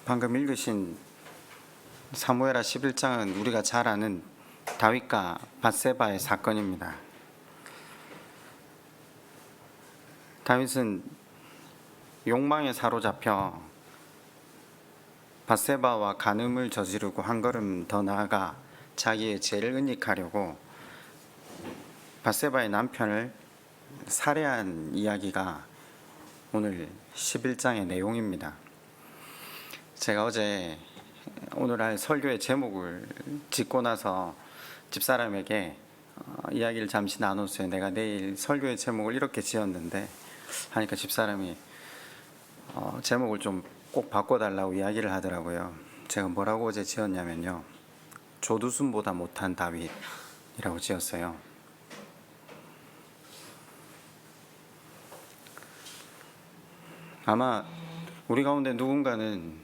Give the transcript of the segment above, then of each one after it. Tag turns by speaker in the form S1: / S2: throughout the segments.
S1: 방금 읽으신 사무엘하 11장은 우리가 잘 아는 다윗과 밧세바의 사건입니다. 다윗은 욕망에 사로잡혀 밧세바와 간음을 저지르고 한 걸음 더 나아가 자기의 죄를 은닉하려고 밧세바의 남편을 살해한 이야기가 오늘 11장의 내용입니다. 제가 어제 오늘 할 설교의 제목을 짓고 나서 집사람에게 이야기를 잠시 나눴어요. 내가 내일 설교의 제목을 이렇게 지었는데 하니까 집사람이 제목을 좀 꼭 바꿔달라고 이야기를 하더라고요. 제가 뭐라고 어제 지었냐면요, 조두순보다 못한 다윗이라고 지었어요. 아마 우리 가운데 누군가는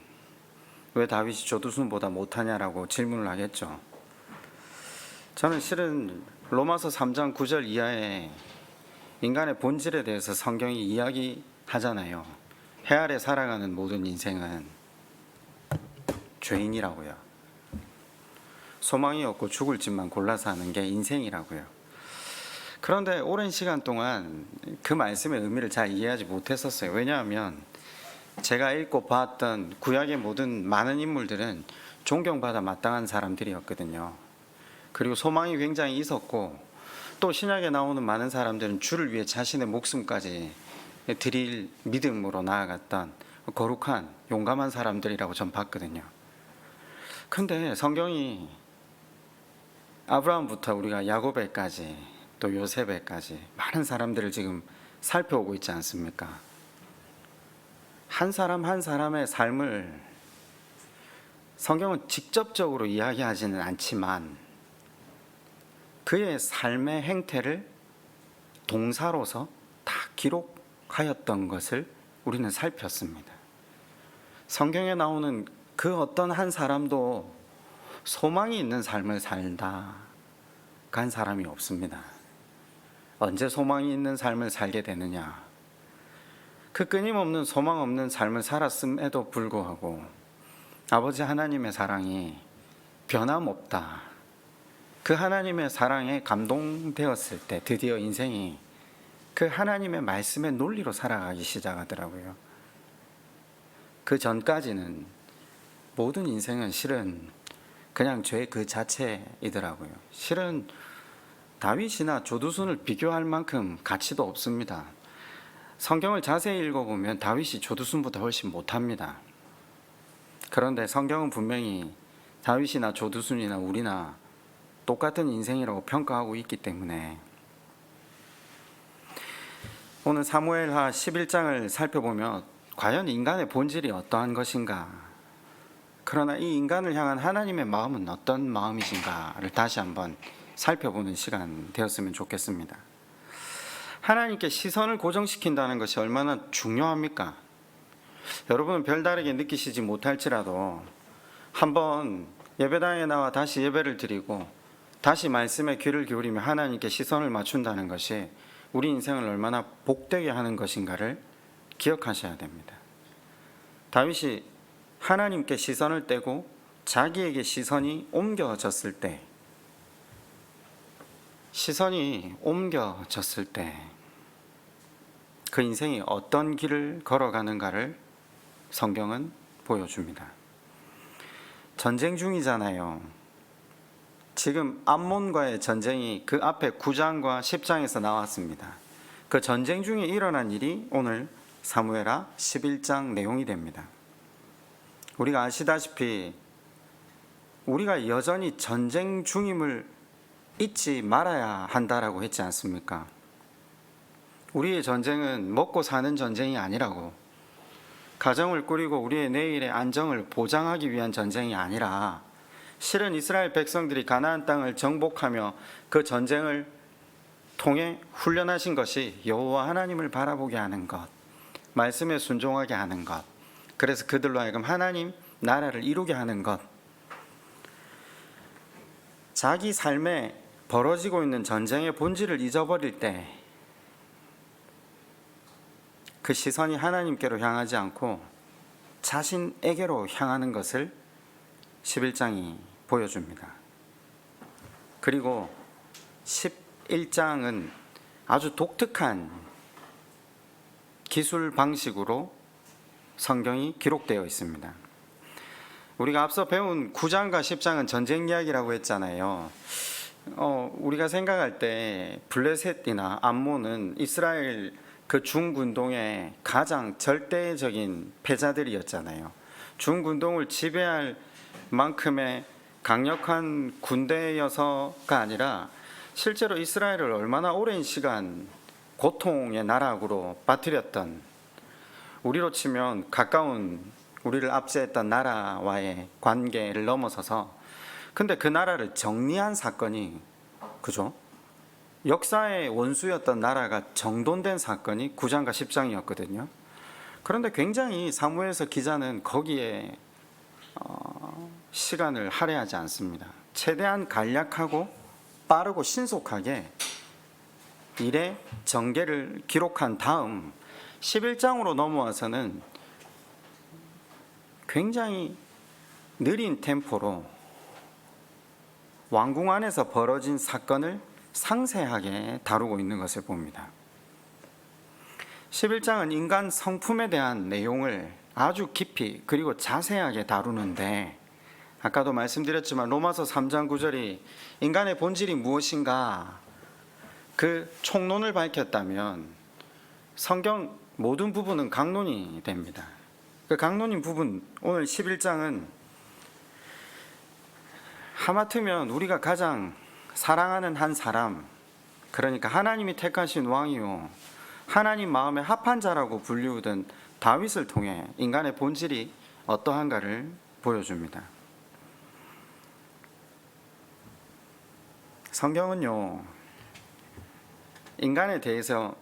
S1: 왜 다윗이 조두순보다 못하냐라고 질문을 하겠죠. 저는 실은 로마서 3장 9절 이하에 인간의 본질에 대해서 성경이 이야기하잖아요. 해 아래 살아가는 모든 인생은 죄인이라고요. 소망이 없고 죽을 짓만 골라서 하는 게 인생이라고요. 그런데 오랜 시간 동안 그 말씀의 의미를 잘 이해하지 못했었어요. 왜냐하면 제가 읽고 봤던 구약의 모든 많은 인물들은 존경받아 마땅한 사람들이었거든요. 그리고 소망이 굉장히 있었고, 또 신약에 나오는 많은 사람들은 주를 위해 자신의 목숨까지 드릴 믿음으로 나아갔던 거룩한 용감한 사람들이라고 전 봤거든요. 근데 성경이 아브라함부터 우리가 야고보까지 또 요셉에까지 많은 사람들을 지금 살펴오고 있지 않습니까? 한 사람 한 사람의 삶을 성경은 직접적으로 이야기하지는 않지만 그의 삶의 행태를 동사로서 다 기록하였던 것을 우리는 살폈습니다. 성경에 나오는 그 어떤 한 사람도 소망이 있는 삶을 살다 간 사람이 없습니다. 언제 소망이 있는 삶을 살게 되느냐? 그 끊임없는 소망 없는 삶을 살았음에도 불구하고 아버지 하나님의 사랑이 변함없다. 그 하나님의 사랑에 감동되었을 때 드디어 인생이 그 하나님의 말씀의 논리로 살아가기 시작하더라고요. 그 전까지는 모든 인생은 실은 그냥 죄 그 자체이더라고요. 실은 다윗이나 조두순을 비교할 만큼 가치도 없습니다. 성경을 자세히 읽어보면 다윗이 조두순보다 훨씬 못합니다. 그런데 성경은 분명히 다윗이나 조두순이나 우리나 똑같은 인생이라고 평가하고 있기 때문에 오늘 사무엘하 11장을 살펴보면 과연 인간의 본질이 어떠한 것인가, 그러나 이 인간을 향한 하나님의 마음은 어떤 마음이신가를 다시 한번 살펴보는 시간 되었으면 좋겠습니다. 하나님께 시선을 고정시킨다는 것이 얼마나 중요합니까? 여러분은 별다르게 느끼시지 못할지라도 한번 예배당에 나와 다시 예배를 드리고 다시 말씀에 귀를 기울이며 하나님께 시선을 맞춘다는 것이 우리 인생을 얼마나 복되게 하는 것인가를 기억하셔야 됩니다. 다윗이 하나님께 시선을 떼고 자기에게 시선이 옮겨졌을 때, 그 인생이 어떤 길을 걸어가는가를 성경은 보여줍니다. 전쟁 중이잖아요. 지금 암몬과의 전쟁이 그 앞에 9장과 10장에서 나왔습니다. 그 전쟁 중에 일어난 일이 오늘 사무엘하 11장 내용이 됩니다. 우리가 아시다시피 우리가 여전히 전쟁 중임을 잊지 말아야 한다라고 했지 않습니까? 우리의 전쟁은 먹고 사는 전쟁이 아니라고, 가정을 꾸리고 우리의 내일의 안정을 보장하기 위한 전쟁이 아니라 실은 이스라엘 백성들이 가나안 땅을 정복하며 그 전쟁을 통해 훈련하신 것이 여호와 하나님을 바라보게 하는 것, 말씀에 순종하게 하는 것, 그래서 그들로 하여금 하나님 나라를 이루게 하는 것. 자기 삶에 벌어지고 있는 전쟁의 본질을 잊어버릴 때 그 시선이 하나님께로 향하지 않고 자신에게로 향하는 것을 11장이 보여줍니다. 그리고 11장은 아주 독특한 기술 방식으로 성경이 기록되어 있습니다. 우리가 앞서 배운 9장과 10장은 전쟁 이야기라고 했잖아요. 우리가 생각할 때 블레셋이나 암몬은 이스라엘 그 중군동의 가장 절대적인 패자들이었잖아요. 중군동을 지배할 만큼의 강력한 군대여서가 아니라 실제로 이스라엘을 얼마나 오랜 시간 고통의 나락으로 빠뜨렸던, 우리로 치면 가까운 우리를 압제했던 나라와의 관계를 넘어서서, 근데 그 나라를 정리한 사건이, 그죠? 역사의 원수였던 나라가 정돈된 사건이 9장과 10장이었거든요. 그런데 굉장히 사무엘서 기자는 거기에 시간을 할애하지 않습니다. 최대한 간략하고 빠르고 신속하게 일의 전개를 기록한 다음 11장으로 넘어와서는 굉장히 느린 템포로 왕궁 안에서 벌어진 사건을 상세하게 다루고 있는 것을 봅니다. 11장은 인간 성품에 대한 내용을 아주 깊이 그리고 자세하게 다루는데, 아까도 말씀드렸지만 로마서 3장 9절이 인간의 본질이 무엇인가 그 총론을 밝혔다면 성경 모든 부분은 강론이 됩니다. 그 강론인 부분, 오늘 11장은 하마터면 우리가 가장 사랑하는 한 사람, 그러니까 하나님이 택하신 왕이요 하나님 마음에 합한 자라고 불리우던 다윗을 통해 인간의 본질이 어떠한가를 보여줍니다. 성경은요, 인간에 대해서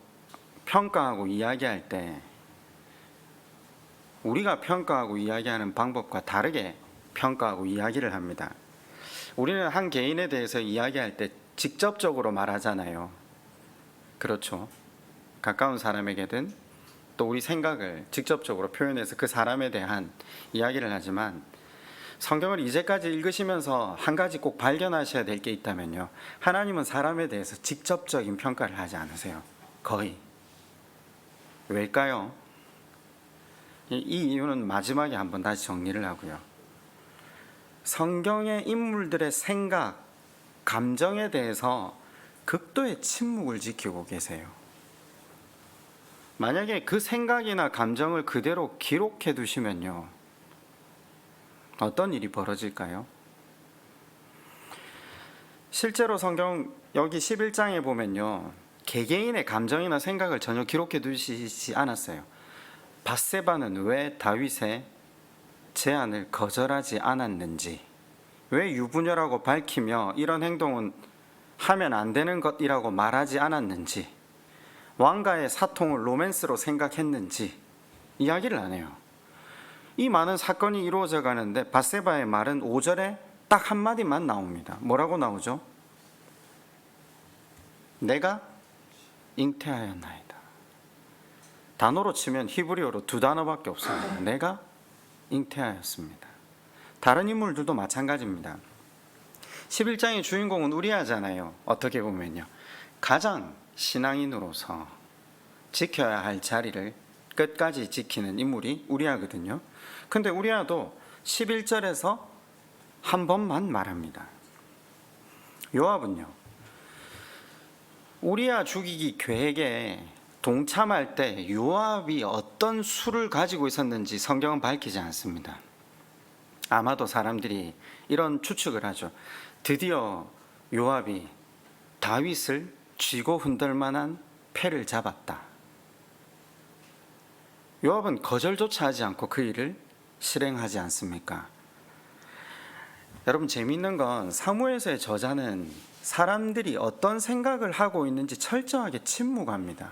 S1: 평가하고 이야기할 때 우리가 평가하고 이야기하는 방법과 다르게 평가하고 이야기를 합니다. 우리는 한 개인에 대해서 이야기할 때 직접적으로 말하잖아요. 그렇죠. 가까운 사람에게든 또 우리 생각을 직접적으로 표현해서 그 사람에 대한 이야기를 하지만, 성경을 이제까지 읽으시면서 한 가지 꼭 발견하셔야 될 게 있다면요, 하나님은 사람에 대해서 직접적인 평가를 하지 않으세요. 거의. 왜일까요? 이 이유는 마지막에 한번 다시 정리를 하고요. 성경의 인물들의 생각, 감정에 대해서 극도의 침묵을 지키고 계세요. 만약에 그 생각이나 감정을 그대로 기록해 두시면요, 어떤 일이 벌어질까요? 실제로 성경 여기 11장에 보면요, 개개인의 감정이나 생각을 전혀 기록해 두시지 않았어요. 밧세바는 왜 다윗의 제안을 거절하지 않았는지, 왜 유부녀라고 밝히며 이런 행동은 하면 안 되는 것이라고 말하지 않았는지, 왕가의 사통을 로맨스로 생각했는지 이야기를 안 해요. 이 많은 사건이 이루어져 가는데 밧세바의 말은 5절에 딱 한마디만 나옵니다. 뭐라고 나오죠? 내가 잉태하였나이다. 단어로 치면 히브리어로 두 단어밖에 없습니다. 내가 잉태하였습니다. 다른 인물들도 마찬가지입니다. 11장의 주인공은 우리아잖아요. 어떻게 보면요, 가장 신앙인으로서 지켜야 할 자리를 끝까지 지키는 인물이 우리아거든요. 근데 우리아도 11절에서 한 번만 말합니다. 요압은요, 우리아 죽이기 계획에 동참할 때 요압이 어떤 수를 가지고 있었는지 성경은 밝히지 않습니다. 아마도 사람들이 이런 추측을 하죠. 드디어 요압이 다윗을 쥐고 흔들 만한 패를 잡았다. 요압은 거절조차 하지 않고 그 일을 실행하지 않습니까? 여러분, 재미있는 건 사무엘서의 저자는 사람들이 어떤 생각을 하고 있는지 철저하게 침묵합니다.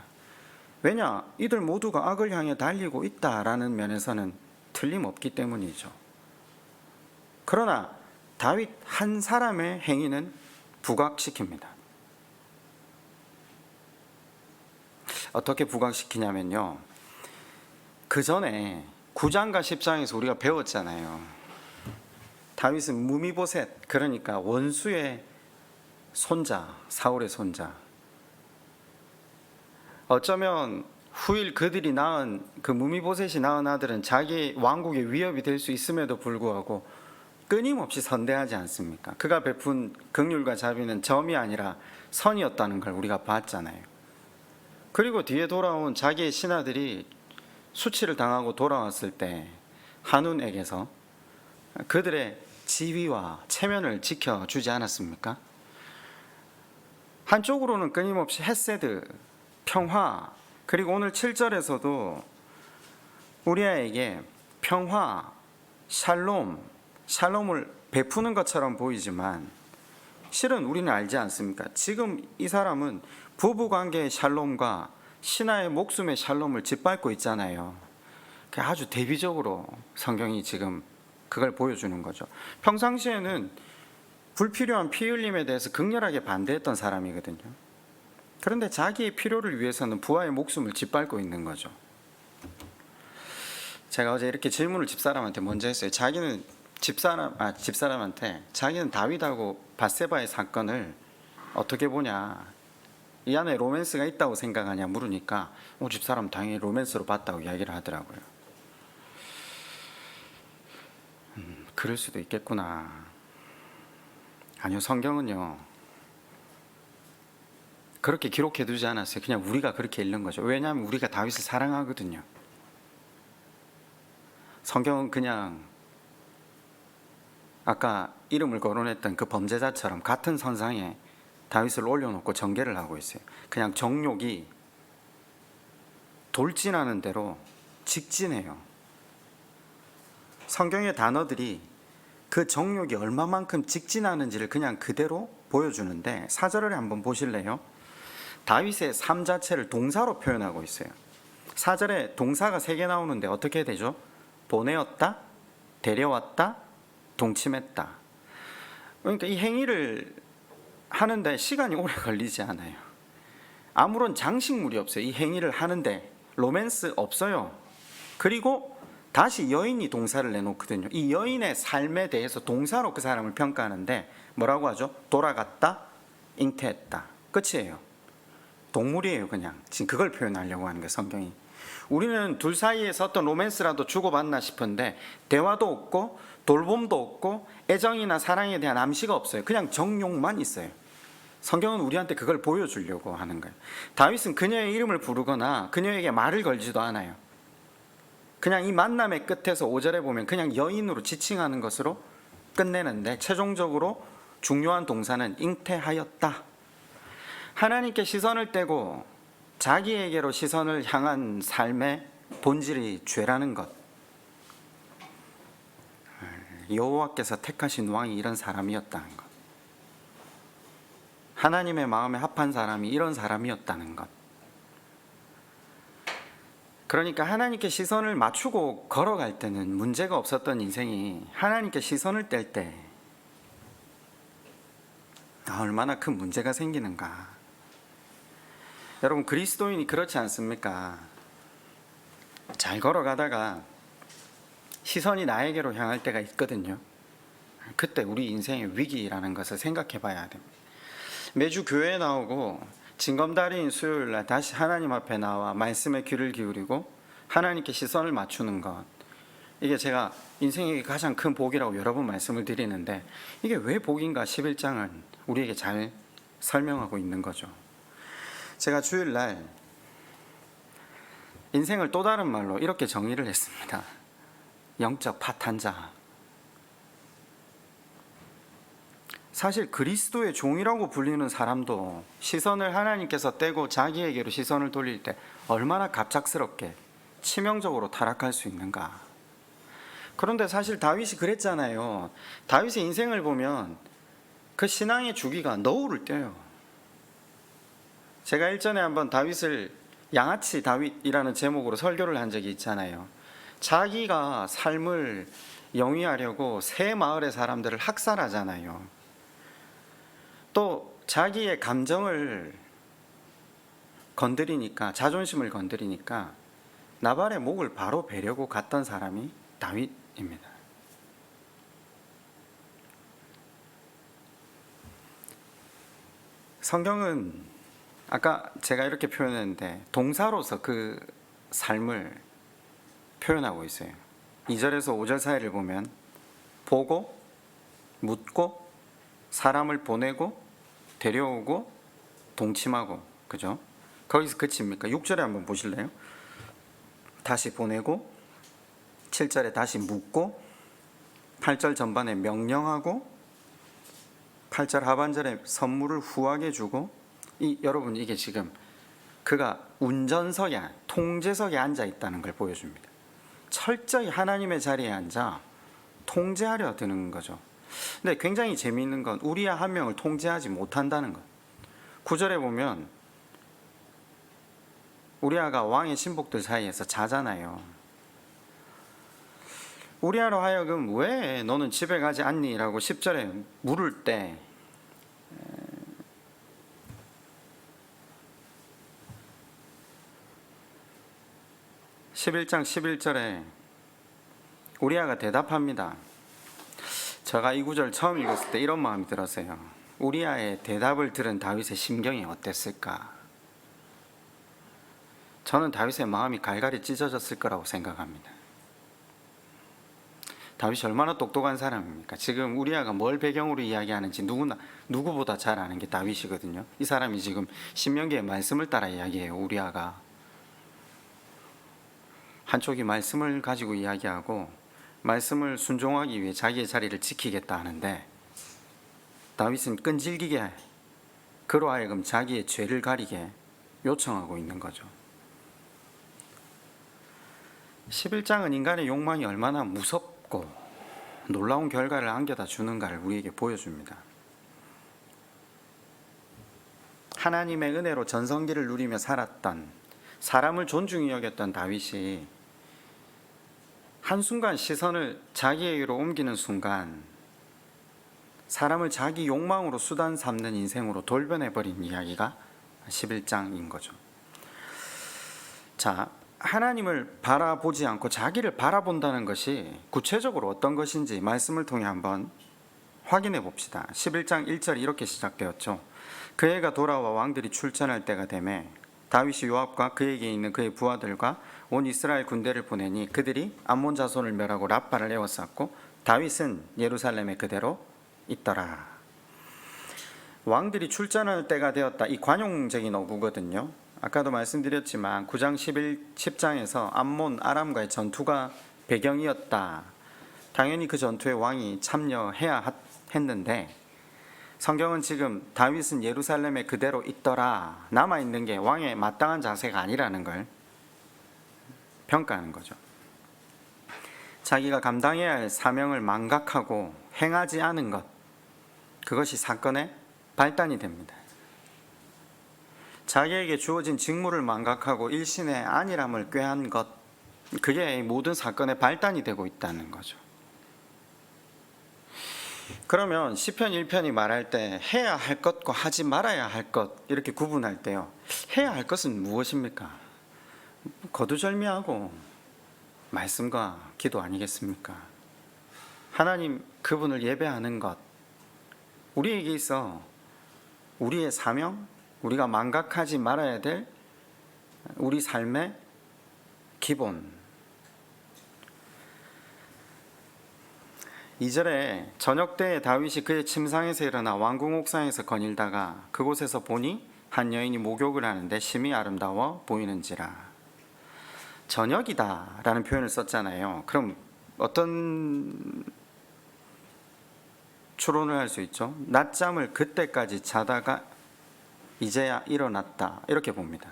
S1: 왜냐? 이들 모두가 악을 향해 달리고 있다라는 면에서는 틀림없기 때문이죠. 그러나 다윗 한 사람의 행위는 부각시킵니다. 어떻게 부각시키냐면요, 그 전에 9장과 10장에서 우리가 배웠잖아요. 다윗은 무미보셋, 그러니까 원수의 손자, 사울의 손자. 어쩌면 후일 그들이 낳은 그 무미보셋이 낳은 아들은 자기 왕국의 위협이 될 수 있음에도 불구하고 끊임없이 선대하지 않습니까? 그가 베푼 긍휼과 자비는 점이 아니라 선이었다는 걸 우리가 봤잖아요. 그리고 뒤에 돌아온 자기의 신하들이 수치를 당하고 돌아왔을 때 한운에게서 그들의 지위와 체면을 지켜주지 않았습니까? 한쪽으로는 끊임없이 헤세드, 평화, 그리고 오늘 7절에서도 우리에게 평화, 샬롬을 베푸는 것처럼 보이지만 실은 우리는 알지 않습니까? 지금 이 사람은 부부관계의 샬롬과 신하의 목숨의 샬롬을 짓밟고 있잖아요. 아주 대비적으로 성경이 지금 그걸 보여주는 거죠. 평상시에는 불필요한 피 흘림에 대해서 극렬하게 반대했던 사람이거든요. 그런데 자기의 필요를 위해서는 부하의 목숨을 짓밟고 있는 거죠. 제가 어제 이렇게 질문을 집사람한테 먼저 했어요. 자기는 집사람한테 자기는 다윗하고 밧세바의 사건을 어떻게 보냐, 이 안에 로맨스가 있다고 생각하냐 물으니까 집사람 당연히 로맨스로 봤다고 이야기를 하더라고요. 그럴 수도 있겠구나. 아니요, 성경은요 그렇게 기록해 두지 않았어요. 그냥 우리가 그렇게 읽는 거죠. 왜냐하면 우리가 다윗을 사랑하거든요. 성경은 그냥 아까 이름을 거론했던 그 범죄자처럼 같은 선상에 다윗을 올려놓고 전개를 하고 있어요. 그냥 정욕이 돌진하는 대로 직진해요. 성경의 단어들이 그 정욕이 얼마만큼 직진하는지를 그냥 그대로 보여주는데 4절을 한번 보실래요? 다윗의 삶 자체를 동사로 표현하고 있어요. 4절에 동사가 3개 나오는데 어떻게 되죠? 보내었다, 데려왔다, 동침했다. 그러니까 이 행위를 하는데 시간이 오래 걸리지 않아요. 아무런 장식물이 없어요. 이 행위를 하는데 로맨스 없어요. 그리고 다시 여인이 동사를 내놓거든요. 이 여인의 삶에 대해서 동사로 그 사람을 평가하는데 뭐라고 하죠? 돌아갔다, 잉태했다. 끝이에요. 동물이에요. 그냥 지금 그걸 표현하려고 하는 거예요, 성경이. 우리는 둘 사이에서 어떤 로맨스라도 주고받나 싶은데 대화도 없고 돌봄도 없고 애정이나 사랑에 대한 암시가 없어요. 그냥 정욕만 있어요. 성경은 우리한테 그걸 보여주려고 하는 거예요. 다윗은 그녀의 이름을 부르거나 그녀에게 말을 걸지도 않아요. 그냥 이 만남의 끝에서 5절에 보면 그냥 여인으로 지칭하는 것으로 끝내는데 최종적으로 중요한 동사는 잉태하였다. 하나님께 시선을 떼고 자기에게로 시선을 향한 삶의 본질이 죄라는 것. 여호와께서 택하신 왕이 이런 사람이었다는 것. 하나님의 마음에 합한 사람이 이런 사람이었다는 것. 그러니까 하나님께 시선을 맞추고 걸어갈 때는 문제가 없었던 인생이 하나님께 시선을 뗄 때 얼마나 큰 문제가 생기는가. 여러분, 그리스도인이 그렇지 않습니까? 잘 걸어가다가 시선이 나에게로 향할 때가 있거든요. 그때 우리 인생의 위기라는 것을 생각해 봐야 됩니다. 매주 교회에 나오고 징검다리인 수요일날 다시 하나님 앞에 나와 말씀에 귀를 기울이고 하나님께 시선을 맞추는 것, 이게 제가 인생의 가장 큰 복이라고 여러 번 말씀을 드리는데 이게 왜 복인가 11장은 우리에게 잘 설명하고 있는 거죠. 제가 주일날 인생을 또 다른 말로 이렇게 정의를 했습니다. 영적 파탄자. 사실 그리스도의 종이라고 불리는 사람도 시선을 하나님께서 떼고 자기에게로 시선을 돌릴 때 얼마나 갑작스럽게 치명적으로 타락할 수 있는가. 그런데 사실 다윗이 그랬잖아요. 다윗의 인생을 보면 그 신앙의 주기가 너울을 떼요. 제가 일전에 한번 다윗을 양아치 다윗이라는 제목으로 설교를 한 적이 있잖아요. 자기가 삶을 영위하려고 새 마을의 사람들을 학살하잖아요. 또 자기의 감정을 건드리니까, 자존심을 건드리니까 나발의 목을 바로 베려고 갔던 사람이 다윗입니다. 성경은 아까 제가 이렇게 표현했는데 동사로서 그 삶을 표현하고 있어요. 2절에서 5절 사이를 보면 보고, 묻고, 사람을 보내고, 데려오고, 동침하고, 그죠? 거기서 그칩니까? 6절에 한번 보실래요? 다시 보내고, 7절에 다시 묻고, 8절 전반에 명령하고, 8절 하반절에 선물을 후하게 주고, 여러분 이게 지금 그가 운전석에, 통제석에 앉아 있다는 걸 보여줍니다. 철저히 하나님의 자리에 앉아 통제하려 드는 거죠. 근데 굉장히 재미있는 건 우리야 한 명을 통제하지 못한다는 것. 9절에 보면 우리아가 왕의 신복들 사이에서 자잖아요. 우리아로 하여금 왜 너는 집에 가지 않니? 라고 10절에 물을 때 11장 11절에 우리아가 대답합니다. 제가 이 구절 처음 읽었을 때 이런 마음이 들었어요. 우리아의 대답을 들은 다윗의 심경이 어땠을까? 저는 다윗의 마음이 갈갈이 찢어졌을 거라고 생각합니다. 다윗이 얼마나 똑똑한 사람입니까? 지금 우리아가 뭘 배경으로 이야기하는지 누구보다 잘 아는 게 다윗이거든요. 이 사람이 지금 신명기의 말씀을 따라 이야기해요. 우리아가 한쪽이 말씀을 가지고 이야기하고 말씀을 순종하기 위해 자기의 자리를 지키겠다 하는데 다윗은 끈질기게 그로 하여금 자기의 죄를 가리게 요청하고 있는 거죠. 11장은 인간의 욕망이 얼마나 무섭고 놀라운 결과를 안겨다 주는가를 우리에게 보여줍니다. 하나님의 은혜로 전성기를 누리며 살았던, 사람을 존중히 여겼던 다윗이 한순간 시선을 자기에게로 옮기는 순간 사람을 자기 욕망으로 수단 삼는 인생으로 돌변해버린 이야기가 11장인 거죠. 자, 하나님을 바라보지 않고 자기를 바라본다는 것이 구체적으로 어떤 것인지 말씀을 통해 한번 확인해 봅시다. 11장 1절이 이렇게 시작되었죠. 그 해가 돌아와 왕들이 출전할 때가 되매 다윗이 요압과 그에게 있는 그의 부하들과 온 이스라엘 군대를 보내니 그들이 암몬 자손을 멸하고 랍바를 에워쌌고 다윗은 예루살렘에 그대로 있더라. 왕들이 출전할 때가 되었다. 이 관용적인 어구거든요. 아까도 말씀드렸지만 9장 10장에서 암몬 아람과의 전투가 배경이었다. 당연히 그 전투에 왕이 참여해야 했는데 성경은 지금 다윗은 예루살렘에 그대로 있더라, 남아있는 게 왕의 마땅한 자세가 아니라는 걸 평가하는 거죠. 자기가 감당해야 할 사명을 망각하고 행하지 않은 것, 그것이 사건의 발단이 됩니다. 자기에게 주어진 직무를 망각하고 일신의 안일함을 꾀한 것, 그게 모든 사건의 발단이 되고 있다는 거죠. 그러면 시편 1편이 말할 때 해야 할 것과 하지 말아야 할 것 이렇게 구분할 때요, 해야 할 것은 무엇입니까? 거두절미하고 말씀과 기도 아니겠습니까? 하나님 그분을 예배하는 것, 우리에게 있어 우리의 사명, 우리가 망각하지 말아야 될 우리 삶의 기본. 2절에 저녁 때에 다윗이 그의 침상에서 일어나 왕궁 옥상에서 거닐다가 그곳에서 보니 한 여인이 목욕을 하는데 심히 아름다워 보이는지라. 저녁이다 라는 표현을 썼잖아요. 그럼 어떤 추론을 할 수 있죠? 낮잠을 그때까지 자다가 이제야 일어났다, 이렇게 봅니다.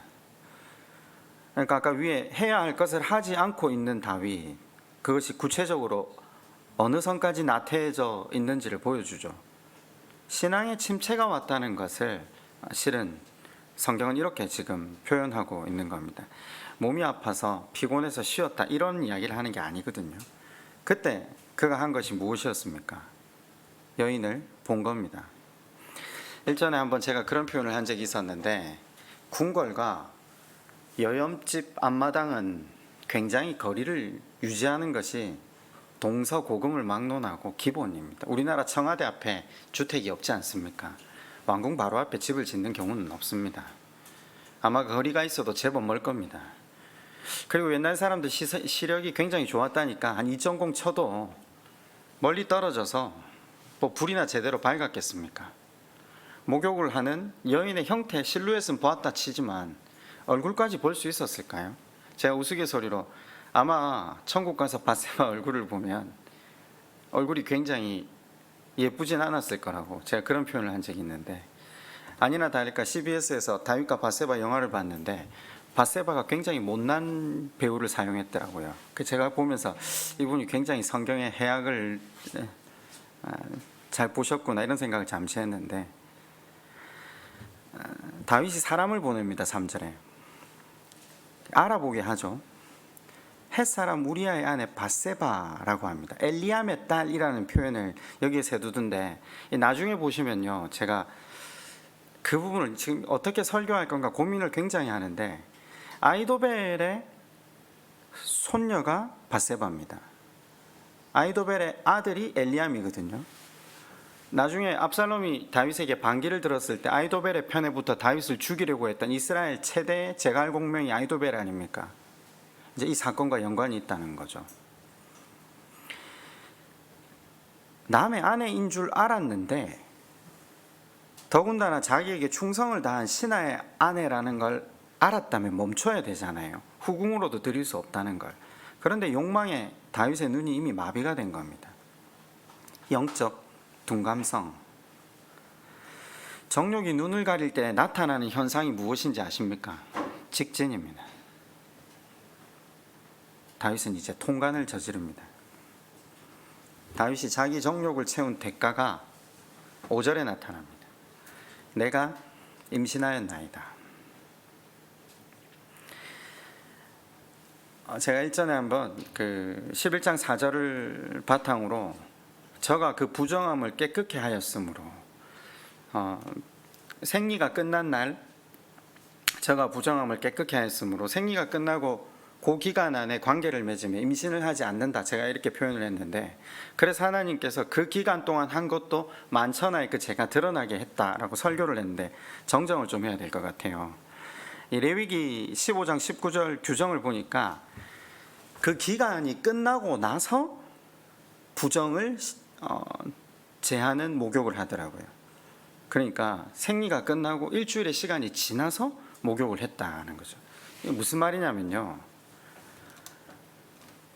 S1: 그러니까 아까 위에 해야 할 것을 하지 않고 있는 다윗, 그것이 구체적으로 어느 선까지 나태해져 있는지를 보여주죠. 신앙의 침체가 왔다는 것을 실은 성경은 이렇게 지금 표현하고 있는 겁니다. 몸이 아파서 피곤해서 쉬었다, 이런 이야기를 하는 게 아니거든요. 그때 그가 한 것이 무엇이었습니까? 여인을 본 겁니다. 일전에 한번 제가 그런 표현을 한 적이 있었는데 궁궐과 여염집 앞마당은 굉장히 거리를 유지하는 것이 동서고금을 막론하고 기본입니다. 우리나라 청와대 앞에 주택이 없지 않습니까? 왕궁 바로 앞에 집을 짓는 경우는 없습니다. 아마 거리가 있어도 제법 멀 겁니다. 그리고 옛날 사람들 시력이 굉장히 좋았다니까 한 2.0 쳐도 멀리 떨어져서 뭐 불이나 제대로 밝았겠습니까? 목욕을 하는 여인의 형태 실루엣은 보았다 치지만 얼굴까지 볼 수 있었을까요? 제가 우스갯소리로 아마 천국 가서 바세바 얼굴을 보면 얼굴이 굉장히 예쁘진 않았을 거라고 제가 그런 표현을 한 적이 있는데, 아니나 다를까 CBS에서 다윗과 바세바 영화를 봤는데 바세바가 굉장히 못난 배우를 사용했더라고요. 제가 보면서 이분이 굉장히 성경의 해악을 잘 보셨구나 이런 생각을 잠시 했는데, 다윗이 사람을 보냅니다. 3절에 알아보게 하죠. 햇사람 우리아의 아내 바세바라고 합니다. 엘리암의 딸이라는 표현을 여기에 두던데, 나중에 보시면요, 제가 그 부분을 지금 어떻게 설교할 건가 고민을 굉장히 하는데, 아이도벨의 손녀가 바세바입니다. 아이도벨의 아들이 엘리암이거든요. 나중에 압살롬이 다윗에게 반기를 들었을 때 아이도벨의 편에 붙어 다윗을 죽이려고 했던 이스라엘 최대의 제갈공명이 아이도벨 아닙니까? 이제 이 사건과 연관이 있다는 거죠. 남의 아내인 줄 알았는데 더군다나 자기에게 충성을 다한 신하의 아내라는 걸 알았다면 멈춰야 되잖아요. 후궁으로도 드릴 수 없다는 걸. 그런데 욕망에 다윗의 눈이 이미 마비가 된 겁니다. 영적 둔감성. 정욕이 눈을 가릴 때 나타나는 현상이 무엇인지 아십니까? 직진입니다. 다윗은 이제 통간을 저지릅니다. 다윗이 자기 정욕을 채운 대가가 5절에 나타납니다. 내가 임신하였나이다. 제가 일전에 한번 11장 4절을 바탕으로 저가 그 부정함을 깨끗게 하였으므로, 생리가 끝난 날 저가 부정함을 깨끗게 하였으므로 생리가 끝나고 그 기간 안에 관계를 맺으면 임신을 하지 않는다, 제가 이렇게 표현을 했는데, 그래서 하나님께서 그 기간 동안 한 것도 만천하의 그 죄가 드러나게 했다라고 설교를 했는데 정정을 좀 해야 될 것 같아요. 이 레위기 15장 19절 규정을 보니까 그 기간이 끝나고 나서 부정을 제하는 목욕을 하더라고요. 그러니까 생리가 끝나고 일주일의 시간이 지나서 목욕을 했다는 거죠. 이게 무슨 말이냐면요,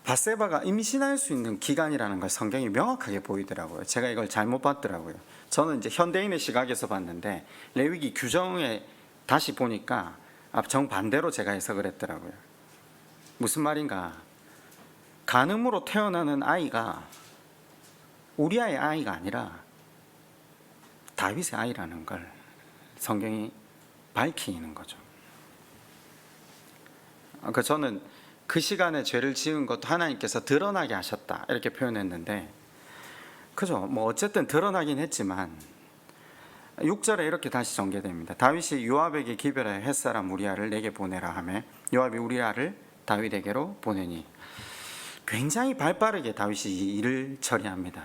S1: 바세바가 임신할 수 있는 기간이라는 걸 성경이 명확하게 보이더라고요. 제가 이걸 잘못 봤더라고요. 저는 이제 현대인의 시각에서 봤는데 레위기 규정에 다시 보니까 정반대로 제가 해석을 했더라고요. 무슨 말인가? 간음으로 태어나는 아이가 우리아의 아이가 아니라 다윗의 아이라는 걸 성경이 밝히는 거죠. 저는 그 시간에 죄를 지은 것도 하나님께서 드러나게 하셨다 이렇게 표현했는데, 그죠? 뭐 어쨌든 드러나긴 했지만 6절에 이렇게 다시 전개됩니다. 다윗이 요압에게 기별하여 햇사람 우리아를 내게 보내라 하며 요압이 우리아를 다윗에게로 보내니. 굉장히 발빠르게 다윗이 이 일을 처리합니다.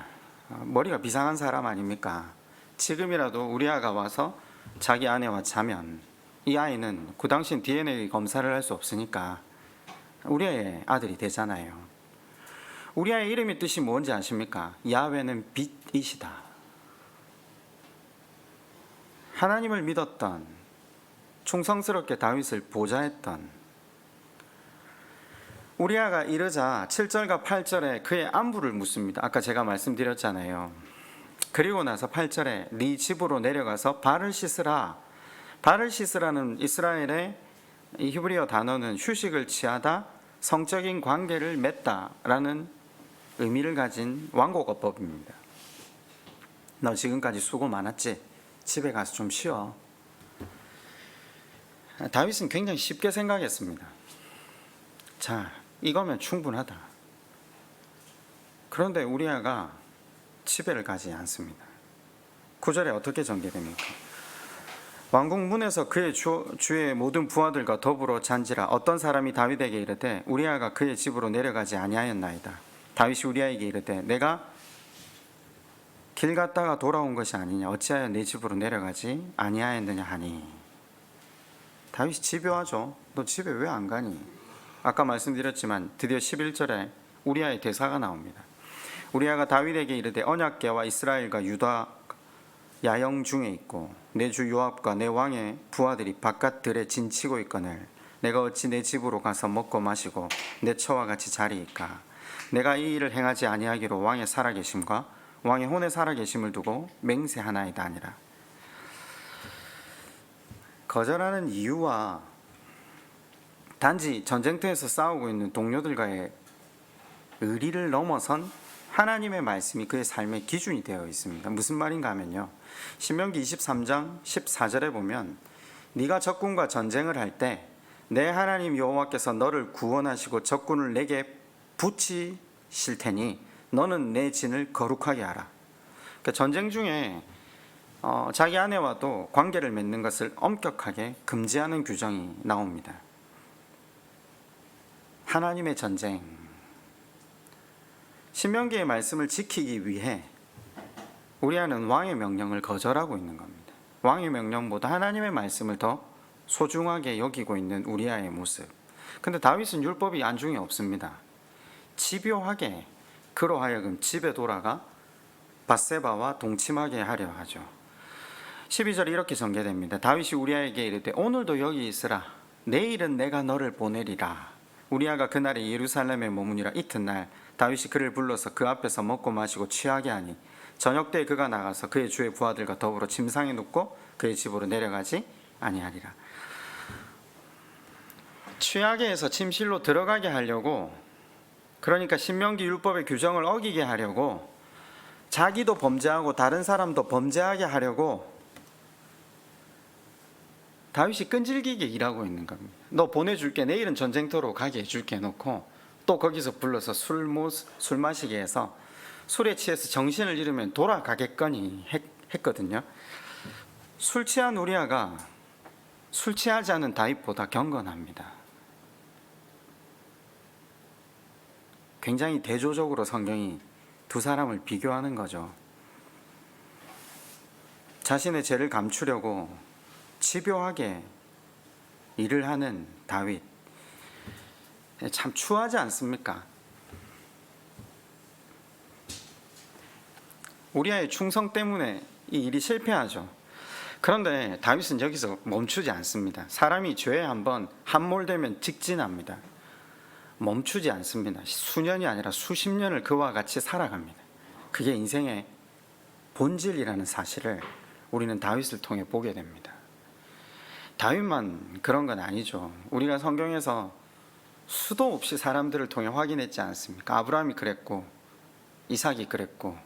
S1: 머리가 비상한 사람 아닙니까? 지금이라도 우리아가 와서 자기 아내와 자면 이 아이는 그 당시 DNA 검사를 할 수 없으니까 우리아의 아들이 되잖아요. 우리아의 이름의 뜻이 뭔지 아십니까? 야훼는 빛이시다. 하나님을 믿었던, 충성스럽게 다윗을 보좌했던 우리아가 이르자 7절과 8절에 그의 안부를 묻습니다. 아까 제가 말씀드렸잖아요. 그리고 나서 8절에 네 집으로 내려가서 발을 씻으라. 발을 씻으라는 이스라엘의 이 히브리어 단어는 휴식을 취하다, 성적인 관계를 맺다라는 의미를 가진 완곡어법입니다. 너 지금까지 수고 많았지? 집에 가서 좀 쉬어. 다윗은 굉장히 쉽게 생각했습니다. 자, 이거면 충분하다. 그런데 우리아가 집에를 가지 않습니다. 9절에 어떻게 전개됩니까? 왕궁 문에서 그의 주의 모든 부하들과 더불어 잔지라. 어떤 사람이 다윗에게 이르되 우리아가 그의 집으로 내려가지 아니하였나이다. 다윗이 우리아에게 이르되 내가 길 갔다가 돌아온 것이 아니냐, 어찌하여 내 집으로 내려가지 아니하였느냐 하니. 다윗이 집요하죠. 너 집에 왜 안 가니? 아까 말씀드렸지만 드디어 11절에 우리아의 대사가 나옵니다. 우리아가 다윗에게 이르되 언약궤와 이스라엘과 유다 야영 중에 있고 내 주 요압과 내 왕의 부하들이 바깥 들에 진치고 있거늘 내가 어찌 내 집으로 가서 먹고 마시고 내 처와 같이 자리이까. 내가 이 일을 행하지 아니하기로 왕의 살아계심과 왕의 혼의 살아계심을 두고 맹세하나이다 아니라. 거절하는 이유와 단지 전쟁터에서 싸우고 있는 동료들과의 의리를 넘어선 하나님의 말씀이 그의 삶의 기준이 되어 있습니다. 무슨 말인가 하면요, 신명기 23장 14절에 보면 네가 적군과 전쟁을 할 때 내 하나님 여호와께서 너를 구원하시고 적군을 내게 붙이실 테니 너는 내 진을 거룩하게 하라. 그러니까 전쟁 중에 자기 아내와도 관계를 맺는 것을 엄격하게 금지하는 규정이 나옵니다. 하나님의 전쟁, 신명기의 말씀을 지키기 위해 우리아는 왕의 명령을 거절하고 있는 겁니다. 왕의 명령보다 하나님의 말씀을 더 소중하게 여기고 있는 우리아의 모습. 근데 다윗은 율법이 안중에 없습니다. 집요하게 그로 하여금 집에 돌아가 밧세바와 동침하게 하려 하죠. 12절에 이렇게 전개됩니다. 다윗이 우리아에게 이르되 오늘도 여기 있으라. 내일은 내가 너를 보내리라. 우리아가 그날에 예루살렘에 머무니라. 이튿날 다윗이 그를 불러서 그 앞에서 먹고 마시고 취하게 하니 저녁 때 그가 나가서 그의 주의 부하들과 더불어 침상에 눕고 그의 집으로 내려가지 아니하리라. 취하게 해서 침실로 들어가게 하려고, 그러니까 신명기 율법의 규정을 어기게 하려고, 자기도 범죄하고 다른 사람도 범죄하게 하려고 다윗이 끈질기게 일하고 있는 겁니다. 너 보내줄게, 내일은 전쟁터로 가게 해줄게 해놓고 또 거기서 불러서 술 마시게 해서 술에 취해서 정신을 잃으면 돌아가겠거니 했거든요. 술 취한 우리아가 술 취하지 않은 다윗보다 경건합니다. 굉장히 대조적으로 성경이 두 사람을 비교하는 거죠. 자신의 죄를 감추려고 집요하게 일을 하는 다윗, 참 추하지 않습니까? 우리아의 충성 때문에 이 일이 실패하죠. 그런데 다윗은 여기서 멈추지 않습니다. 사람이 죄에 한번 함몰되면 직진합니다. 멈추지 않습니다. 수년이 아니라 수십 년을 그와 같이 살아갑니다. 그게 인생의 본질이라는 사실을 우리는 다윗을 통해 보게 됩니다. 다윗만 그런 건 아니죠. 우리가 성경에서 수도 없이 사람들을 통해 확인했지 않습니까? 아브라함이 그랬고, 이삭이 그랬고,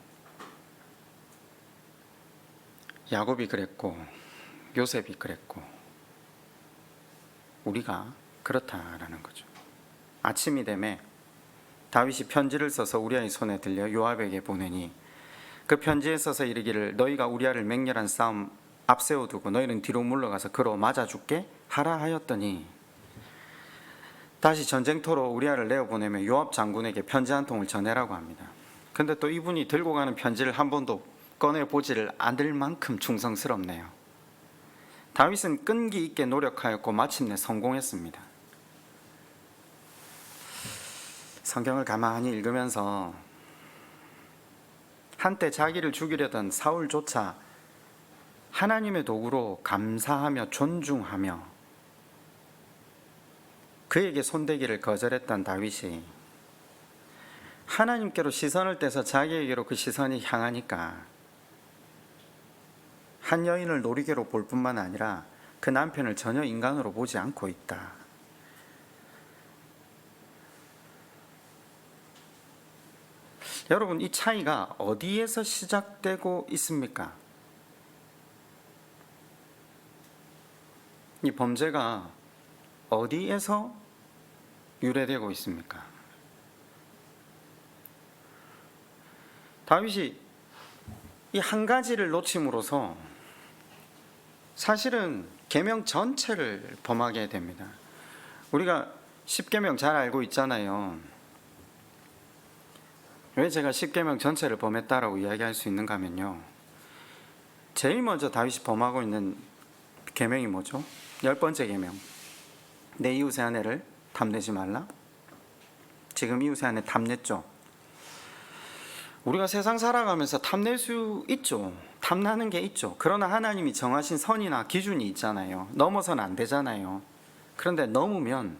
S1: 야곱이 그랬고, 요셉이 그랬고, 우리가 그렇다라는 거죠. 아침이 되매 다윗이 편지를 써서 우리아의 손에 들려 요압에게 보내니 그 편지에 써서 이르기를 너희가 우리아를 맹렬한 싸움 앞세워두고 너희는 뒤로 물러가서 그로 맞아 죽게 하라 하였더니, 다시 전쟁터로 우리아를 내어보내며 요압 장군에게 편지 한 통을 전해라고 합니다. 근데 또 이분이 들고 가는 편지를 한 번도 꺼내보지를 않을 만큼 충성스럽네요. 다윗은 끈기 있게 노력하였고 마침내 성공했습니다. 성경을 가만히 읽으면서 한때 자기를 죽이려던 사울조차 하나님의 도구로 감사하며 존중하며 그에게 손대기를 거절했던 다윗이 하나님께로 시선을 떼서 자기에게로 그 시선이 향하니까 한 여인을 놀이개로 볼 뿐만 아니라 그 남편을 전혀 인간으로 보지 않고 있다. 여러분, 이 차이가 어디에서 시작되고 있습니까? 이 범죄가 어디에서 유래되고 있습니까? 다윗이 이 한 가지를 놓침으로써 사실은 계명 전체를 범하게 됩니다. 우리가 십계명 잘 알고 있잖아요. 왜 제가 십계명 전체를 범했다라고 이야기할 수 있는가 하면요, 제일 먼저 다윗이 범하고 있는 계명이 뭐죠? 10번째 계명, 내 이웃의 아내를 탐내지 말라. 지금 이웃의 아내 탐냈죠. 우리가 세상 살아가면서 탐낼 수 있죠. 탐나는 게 있죠. 그러나 하나님이 정하신 선이나 기준이 있잖아요. 넘어서는 안 되잖아요. 그런데 넘으면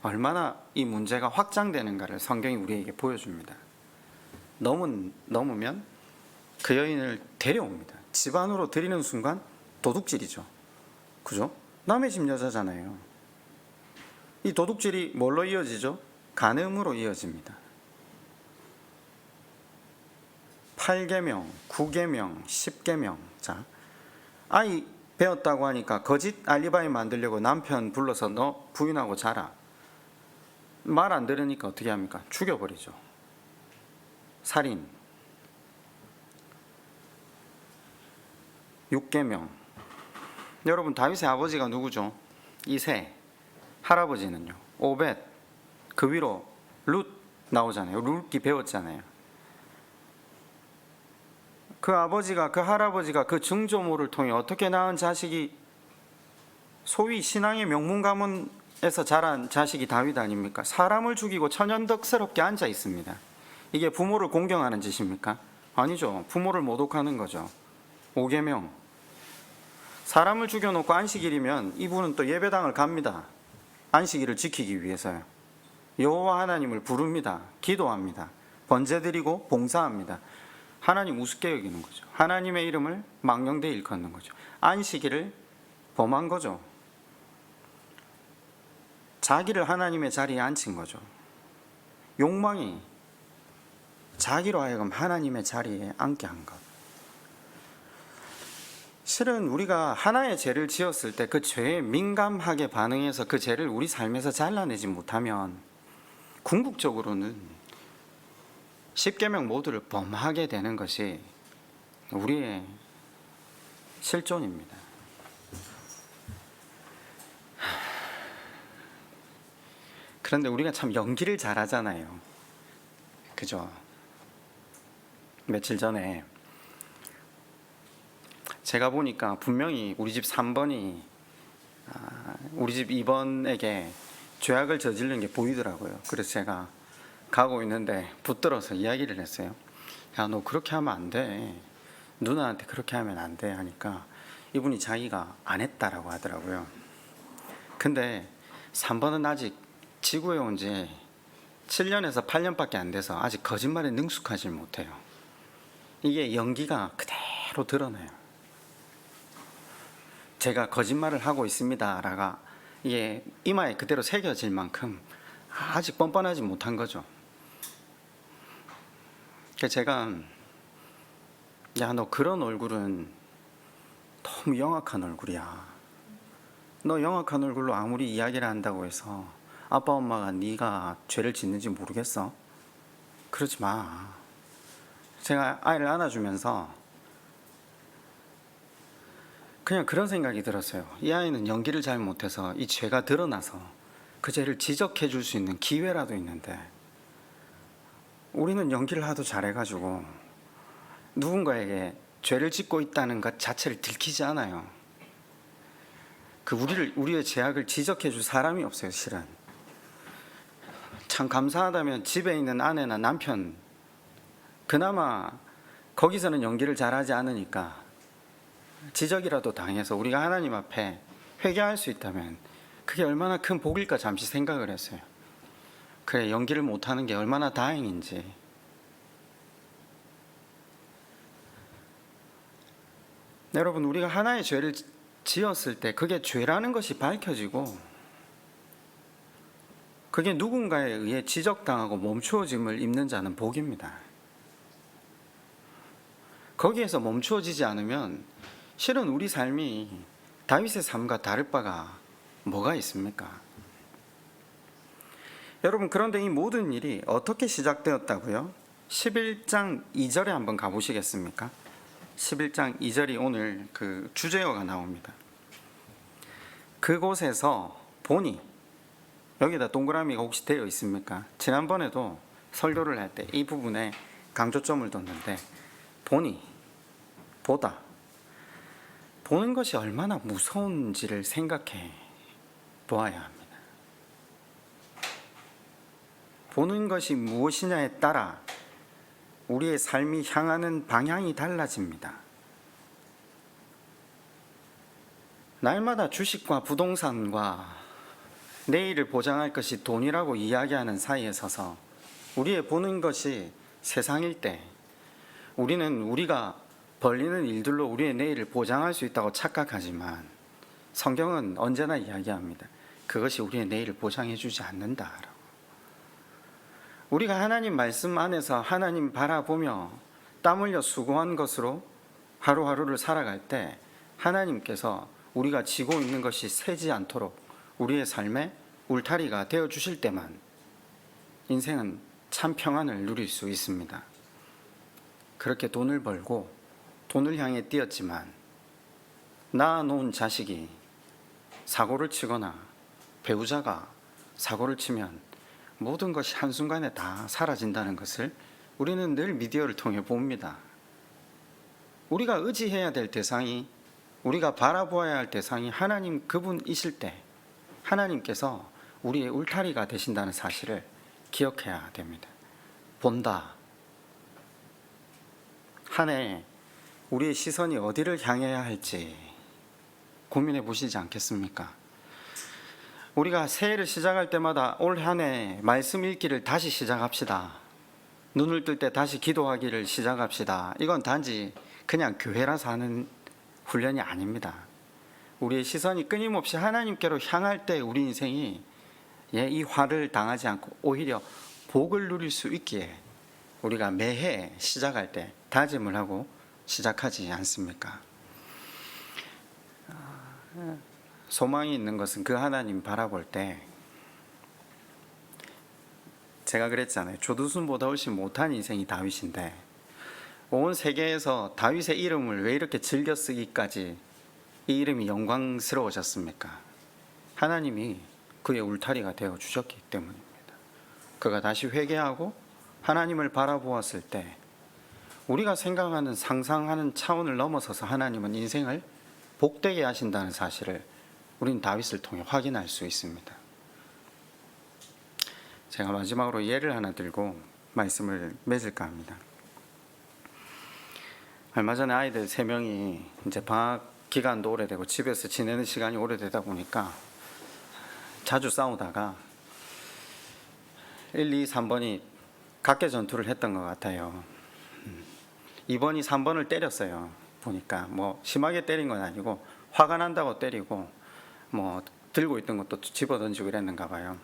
S1: 얼마나 이 문제가 확장되는가를 성경이 우리에게 보여줍니다. 넘으면 그 여인을 데려옵니다. 집 안으로 들이는 순간 도둑질이죠. 그죠? 남의 집 여자잖아요. 이 도둑질이 뭘로 이어지죠? 간음으로 이어집니다. 8계명, 9계명, 10계명. 자, 아이 배웠다고 하니까 거짓 알리바이 만들려고 남편 불러서 너 부인하고 자라. 말 안 들으니까 어떻게 합니까? 죽여버리죠. 살인. 6계명. 여러분, 다윗의 아버지가 누구죠? 이새. 할아버지는요? 오벳. 그 위로 룻 나오잖아요. 룻기 배웠잖아요. 그 아버지가, 그 할아버지가 그 증조모를 통해 어떻게 낳은 자식이 소위 신앙의 명문 가문에서 자란 자식이 다윗 아닙니까? 사람을 죽이고 천연덕스럽게 앉아 있습니다. 이게 부모를 공경하는 짓입니까? 아니죠. 부모를 모독하는 거죠. 5계명. 사람을 죽여놓고 안식일이면 이분은 또 예배당을 갑니다. 안식일을 지키기 위해서요. 여호와 하나님을 부릅니다. 기도합니다. 번제드리고 봉사합니다. 하나님 우습게 여기는 거죠. 하나님의 이름을 망령되이 일컫는 거죠. 안식일을 범한 거죠. 자기를 하나님의 자리에 앉힌 거죠. 욕망이 자기로 하여금 하나님의 자리에 앉게 한 것. 실은 우리가 하나의 죄를 지었을 때 그 죄에 민감하게 반응해서 그 죄를 우리 삶에서 잘라내지 못하면 궁극적으로는 십계명 모두를 범하게 되는 것이 우리의 실존입니다. 그런데 우리가 참 연기를 잘하잖아요. 그죠? 며칠 전에 제가 보니까 분명히 우리 집 3번이 우리 집 2번에게 죄악을 저지르는 게 보이더라고요. 그래서 제가 가고 있는데 붙들어서 이야기를 했어요. 야, 너 그렇게 하면 안 돼. 누나한테 그렇게 하면 안 돼 하니까 이분이 자기가 안 했다라고 하더라고요. 근데 3번은 아직 지구에 온 지 7년에서 8년밖에 안 돼서 아직 거짓말에 능숙하지 못해요. 이게 연기가 그대로 드러나요. 제가 거짓말을 하고 있습니다라가 이게 이마에 그대로 새겨질 만큼 아직 뻔뻔하지 못한 거죠. 그래서 제가 야, 너 그런 얼굴은 너무 영악한 얼굴이야. 너 영악한 얼굴로 아무리 이야기를 한다고 해서 아빠 엄마가 네가 죄를 짓는지 모르겠어? 그러지 마. 제가 아이를 안아주면서 그냥 그런 생각이 들었어요. 이 아이는 연기를 잘 못해서 이 죄가 드러나서 그 죄를 지적해 줄 수 있는 기회라도 있는데 우리는 연기를 하도 잘해가지고 누군가에게 죄를 짓고 있다는 것 자체를 들키지 않아요. 우리의 죄악을 지적해 줄 사람이 없어요. 실은 참 감사하다면 집에 있는 아내나 남편, 그나마 거기서는 연기를 잘하지 않으니까 지적이라도 당해서 우리가 하나님 앞에 회개할 수 있다면 그게 얼마나 큰 복일까 잠시 생각을 했어요. 그래, 연기를 못하는 게 얼마나 다행인지. 여러분, 우리가 하나의 죄를 지었을 때 그게 죄라는 것이 밝혀지고 그게 누군가에 의해 지적당하고 멈추어짐을 입는 자는 복입니다. 거기에서 멈추어지지 않으면 실은 우리 삶이 다윗의 삶과 다를 바가 뭐가 있습니까? 여러분, 그런데 이 모든 일이 어떻게 시작되었다고요? 11장 2절에 한번 가보시겠습니까? 11장 2절이 오늘 그 주제어가 나옵니다. 그곳에서 보니, 여기다 동그라미가 혹시 되어 있습니까? 지난번에도 설교를 할 때 이 부분에 강조점을 뒀는데, 보니, 보다, 보는 것이 얼마나 무서운지를 생각해 보아야 합니다. 보는 것이 무엇이냐에 따라 우리의 삶이 향하는 방향이 달라집니다. 날마다 주식과 부동산과 내일을 보장할 것이 돈이라고 이야기하는 사이에 서서 우리의 보는 것이 세상일 때 우리는 우리가 벌리는 일들로 우리의 내일을 보장할 수 있다고 착각하지만, 성경은 언제나 이야기합니다. 그것이 우리의 내일을 보장해 주지 않는다라고. 우리가 하나님 말씀 안에서 하나님 바라보며 땀 흘려 수고한 것으로 하루하루를 살아갈 때, 하나님께서 우리가 지고 있는 것이 새지 않도록 우리의 삶에 울타리가 되어 주실 때만 인생은 참 평안을 누릴 수 있습니다. 그렇게 돈을 벌고 돈을 향해 뛰었지만 낳아놓은 자식이 사고를 치거나 배우자가 사고를 치면 모든 것이 한순간에 다 사라진다는 것을 우리는 늘 미디어를 통해 봅니다. 우리가 의지해야 될 대상이, 우리가 바라보아야 할 대상이 하나님 그분이실 때 하나님께서 우리의 울타리가 되신다는 사실을 기억해야 됩니다. 본다. 한 해 우리의 시선이 어디를 향해야 할지 고민해 보시지 않겠습니까? 우리가 새해를 시작할 때마다 올 한 해 말씀 읽기를 다시 시작합시다. 눈을 뜰 때 다시 기도하기를 시작합시다. 이건 단지 그냥 교회라서 하는 훈련이 아닙니다. 우리의 시선이 끊임없이 하나님께로 향할 때 우리 인생이 이 화를 당하지 않고 오히려 복을 누릴 수 있기에 우리가 매해 시작할 때 다짐을 하고 시작하지 않습니까? 소망이 있는 것은 그 하나님 바라볼 때, 제가 그랬잖아요. 조두순보다 훨씬 못한 인생이 다윗인데 온 세계에서 다윗의 이름을 왜 이렇게 즐겨 쓰기까지 이 이름이 영광스러워졌습니까? 하나님이 그의 울타리가 되어 주셨기 때문입니다. 그가 다시 회개하고 하나님을 바라보았을 때 우리가 생각하는 상상하는 차원을 넘어서서 하나님은 인생을 복되게 하신다는 사실을 우리는 다윗을 통해 확인할 수 있습니다. 제가 마지막으로 예를 하나 들고 말씀을 맺을까 합니다. 얼마 전에 아이들 3명이 이제 방학 기간도 오래되고 집에서 지내는 시간이 오래되다 보니까 자주 싸우다가 1, 2, 3번이 각계 전투를 했던 것 같아요. 2번이 3번을 때렸어요. 보니까 뭐 심하게 때린 건 아니고 화가 난다고 때리고 뭐 들고 있던 것도 집어던지고 그랬는가 봐요.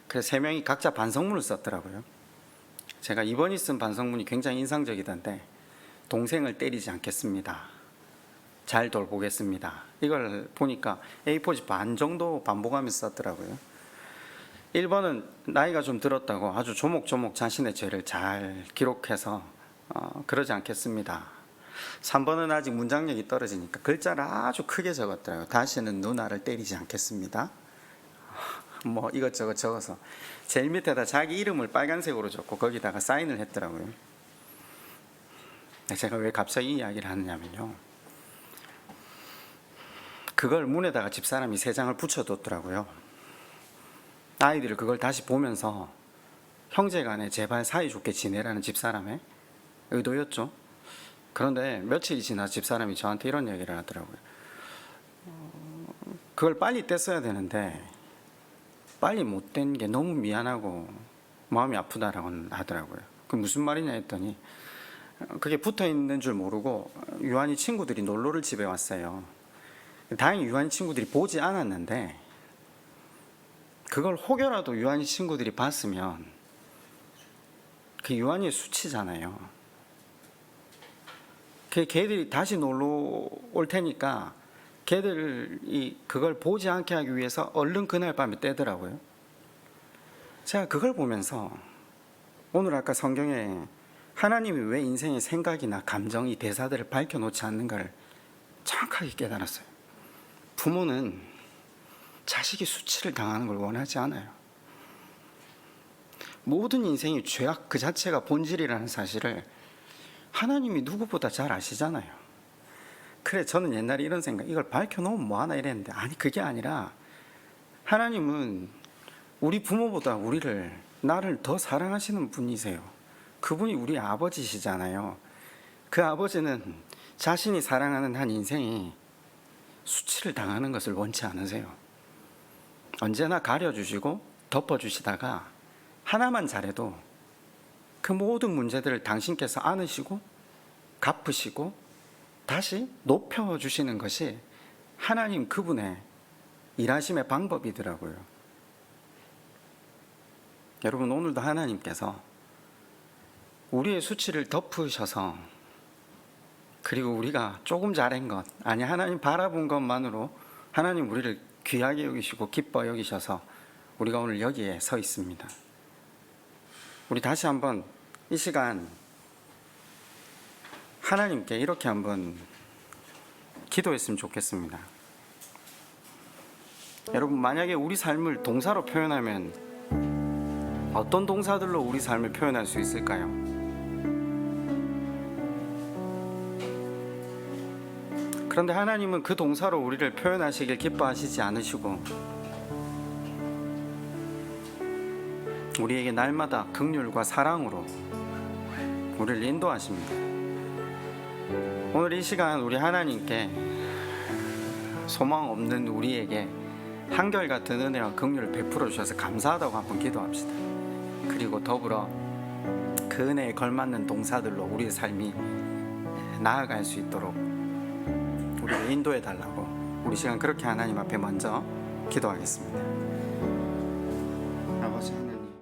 S1: 그래서 3명이 각자 반성문을 썼더라고요. 제가 2번이 쓴 반성문이 굉장히 인상적이던데, 동생을 때리지 않겠습니다. 잘 돌보겠습니다. 이걸 보니까 A4지 반 정도 반복하면서 썼더라고요. 1번은 나이가 좀 들었다고 아주 조목조목 자신의 죄를 잘 기록해서 그러지 않겠습니다. 3번은 아직 문장력이 떨어지니까 글자를 아주 크게 적었더라고요. 다시는 누나를 때리지 않겠습니다. 뭐 이것저것 적어서 제일 밑에다 자기 이름을 빨간색으로 적고 거기다가 사인을 했더라고요. 제가 왜 갑자기 이 이야기를 하느냐면요, 그걸 문에다가 집사람이 3장을 붙여뒀더라고요. 아이들이 그걸 다시 보면서 형제간에 제발 사이좋게 지내라는 집사람의 의도였죠. 그런데 며칠이 지나 집사람이 저한테 이런 얘기를 하더라고요. 그걸 빨리 뗐어야 되는데 빨리 못 뗀 게 너무 미안하고 마음이 아프다라고 하더라고요. 그 무슨 말이냐 했더니, 그게 붙어있는 줄 모르고 유한이 친구들이 놀러를 집에 왔어요. 다행히 유한이 친구들이 보지 않았는데 그걸 혹여라도 유한이 친구들이 봤으면 그 유한이의 수치잖아요. 걔들이 다시 놀러 올 테니까 걔들이 그걸 보지 않게 하기 위해서 얼른 그날 밤에 떼더라고요. 제가 그걸 보면서 오늘 아까 성경에 하나님이 왜 인생의 생각이나 감정이 대사들을 밝혀놓지 않는가를 정확하게 깨달았어요. 부모는 자식이 수치를 당하는 걸 원하지 않아요. 모든 인생이 죄악 그 자체가 본질이라는 사실을 하나님이 누구보다 잘 아시잖아요. 그래, 저는 옛날에 이런 생각, 이걸 밝혀놓으면 뭐하나 이랬는데, 아니 그게 아니라 하나님은 우리 부모보다 나를 더 사랑하시는 분이세요. 그분이 우리 아버지시잖아요. 그 아버지는 자신이 사랑하는 한 인생이 수치를 당하는 것을 원치 않으세요. 언제나 가려주시고 덮어주시다가 하나만 잘해도 그 모든 문제들을 당신께서 안으시고 갚으시고 다시 높여주시는 것이 하나님 그분의 일하심의 방법이더라고요. 여러분, 오늘도 하나님께서 우리의 수치를 덮으셔서, 그리고 우리가 조금 잘한 것, 아니 하나님 바라본 것만으로 하나님 우리를 귀하게 여기시고 기뻐 여기셔서 우리가 오늘 여기에 서 있습니다. 우리 다시 한번 이 시간 하나님께 이렇게 한번 기도했으면 좋겠습니다. 여러분, 만약에 우리 삶을 동사로 표현하면 어떤 동사들로 우리 삶을 표현할 수 있을까요? 그런데 하나님은 그 동사로 우리를 표현하시길 기뻐하시지 않으시고 우리에게 날마다 긍휼과 사랑으로 우리를 인도하십니다. 오늘 이 시간 우리 하나님께 소망 없는 우리에게 한결같은 은혜와 긍휼을 베풀어 주셔서 감사하다고 한번 기도합시다. 그리고 더불어 그 은혜에 걸맞는 동사들로 우리의 삶이 나아갈 수 있도록 우리를 인도해 달라고 우리 시간 그렇게 하나님 앞에 먼저 기도하겠습니다.